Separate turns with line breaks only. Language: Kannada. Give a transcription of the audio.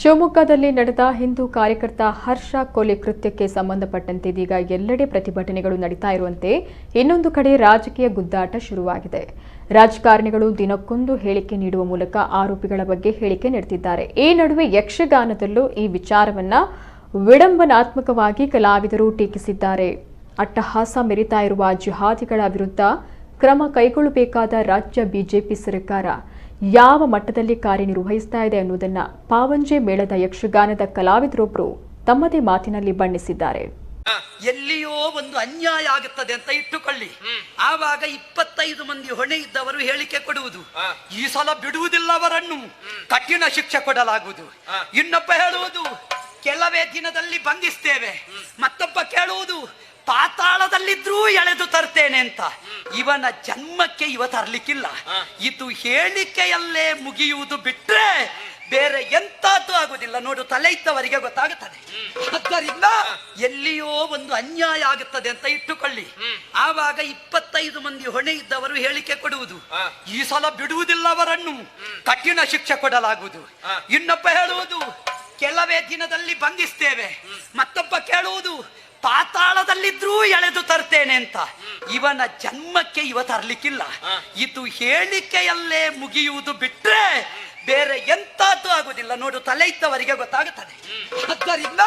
ಶಿವಮೊಗ್ಗದಲ್ಲಿ ನಡೆದ ಹಿಂದೂ ಕಾರ್ಯಕರ್ತ ಹರ್ಷ ಕೊಲೆ ಕೃತ್ಯಕ್ಕೆ ಸಂಬಂಧಪಟ್ಟಂತೆ ಇದೀಗ ಎಲ್ಲೆಡೆ ಪ್ರತಿಭಟನೆಗಳು ನಡೀತಾ ಇರುವಂತೆ ಇನ್ನೊಂದು ಕಡೆ ರಾಜಕೀಯ ಗುದ್ದಾಟ ಶುರುವಾಗಿದೆ. ರಾಜಕಾರಣಿಗಳು ದಿನಕ್ಕೊಂದು ಹೇಳಿಕೆ ನೀಡುವ ಮೂಲಕ ಆರೋಪಿಗಳ ಬಗ್ಗೆ ಹೇಳಿಕೆ ನೀಡುತ್ತಿದ್ದಾರೆ. ಈ ನಡುವೆ ಯಕ್ಷಗಾನದಲ್ಲೂ ಈ ವಿಚಾರವನ್ನ ವಿಡಂಬನಾತ್ಮಕವಾಗಿ ಕಲಾವಿದರು ಟೀಕಿಸಿದ್ದಾರೆ. ಅಟ್ಟಹಾಸ ಮೆರಿತಾ ಇರುವ ಜಿಹಾದಿಗಳ ವಿರುದ್ಧ ಕ್ರಮ ಕೈಗೊಳ್ಳಬೇಕಾದ ರಾಜ್ಯ ಬಿಜೆಪಿ ಸರ್ಕಾರ ಯಾವ ಮಟ್ಟದಲ್ಲಿ ಕಾರ್ಯನಿರ್ವಹಿಸ್ತಾ ಇದೆ ಅನ್ನೋದನ್ನ ಪಾವಂಜೆ ಮೇಳದ ಯಕ್ಷಗಾನದ ಕಲಾವಿದರೊಬ್ಬರು ತಮ್ಮದೇ ಮಾತಿನಲ್ಲಿ ಬಣ್ಣಿಸಿದ್ದಾರೆ.
ಎಲ್ಲಿಯೋ ಒಂದು ಅನ್ಯಾಯ ಆಗುತ್ತದೆ ಅಂತ ಇಟ್ಟುಕೊಳ್ಳಿ, ಆವಾಗ 25 ಮಂದಿ ಹೊಣೆ ಇದ್ದವರು ಹೇಳಿಕೆ ಕೊಡುವುದು, ಈ ಸಲ ಬಿಡುವುದಿಲ್ಲ, ಅವರನ್ನು ಕಠಿಣ ಶಿಕ್ಷೆ ಕೊಡಲಾಗುವುದು. ಇನ್ನೊಬ್ಬ ಹೇಳುವುದು ಕೆಲವೇ ದಿನದಲ್ಲಿ ಬಂಧಿಸ್ತೇವೆ, ಮತ್ತೊಬ್ಬ ಕೇಳುವುದು ಪಾತಾಳದಲ್ಲಿದ್ರೂ ಎಳೆದು ತರ್ತೇನೆ ಅಂತ. ಇವನ ಜನ್ಮಕ್ಕೆ ಇವ ತರ್ಲಿಕ್ಕಿಲ್ಲ. ಇದು ಹೇಳಿಕೆಯಲ್ಲೇ ಮುಗಿಯುವುದು ಬಿಟ್ರೆ ಬೇರೆ ಎಂತದ್ದು ಆಗುದಿಲ್ಲ. ನೋಡು, ತಲೆ ಇದ್ದವರಿಗೆ ಗೊತ್ತಾಗುತ್ತದೆ. ಆದ್ದರಿಂದ ಎಲ್ಲಿಯೋ ಒಂದು ಅನ್ಯಾಯ ಆಗುತ್ತದೆ ಅಂತ ಇಟ್ಟುಕೊಳ್ಳಿ, ಆವಾಗ 25 ಮಂದಿ ಹೊಣೆ ಇದ್ದವರು ಹೇಳಿಕೆ ಕೊಡುವುದು, ಈ ಸಲ ಬಿಡುವುದಿಲ್ಲ, ಅವರನ್ನು ಕಠಿಣ ಶಿಕ್ಷೆ ಕೊಡಲಾಗುವುದು. ಇನ್ನೊಬ್ಬ ಹೇಳುವುದು ಕೆಲವೇ ದಿನದಲ್ಲಿ ಬಂಧಿಸ್ತೇವೆ, ಮತ್ತೊಬ್ಬ ಕೇಳುವುದು ಪಾತಾಳದಲ್ಲಿದ್ರೂ ಎಳೆದು ತರ್ತೇನೆ ಅಂತ. ಇವನ ಜನ್ಮಕ್ಕೆ ಇವ ತರ್ಲಿಕ್ಕಿಲ್ಲ. ಇದು ಹೇಳಿಕೆಯಲ್ಲೇ ಮುಗಿಯುವುದು ಬಿಟ್ರೆ ಬೇರೆ ಎಂತದ್ದು ಆಗುದಿಲ್ಲ. ನೋಡು, ತಲೆ ಇದ್ದವರಿಗೆ ಗೊತ್ತಾಗುತ್ತದೆ. ಆದ್ದರಿಂದ